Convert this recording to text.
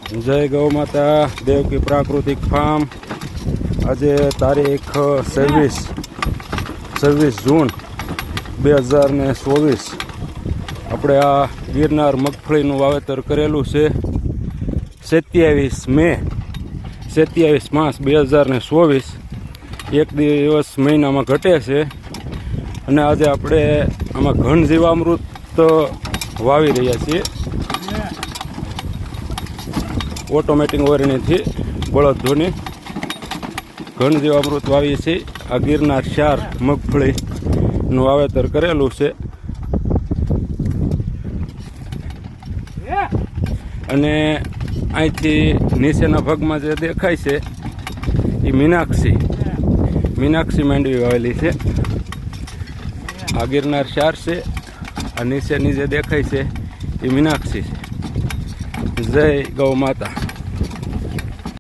જય ગૌ માતા દેવકી પ્રાકૃતિક ફાર્મ। આજે તારીખ 26 જૂન 2024 આપણે આ ગિરનાર મગફળીનું વાવેતર કરેલું છે 27 માસ 2024। એક દિવસ મહિનામાં ઘટે છે અને આજે આપણે આમાં ઘન જીવામૃત વાવી રહ્યા છીએ ઓટોમેટિક વરણીથી બળદ ધોની ઘન જીવામૃત વાવીએ છીએ। આ ગિરનાર 4 મગફળીનું વાવેતર કરેલું છે અને અહીંથી નીચેના ભાગમાં જે દેખાય છે એ મીનાક્ષી માંડવી વાવેલી છે। આ ગિરનાર 4 છે, આ નીચેની જે દેખાય છે એ મીનાક્ષી છે। જય ગૌ માતા।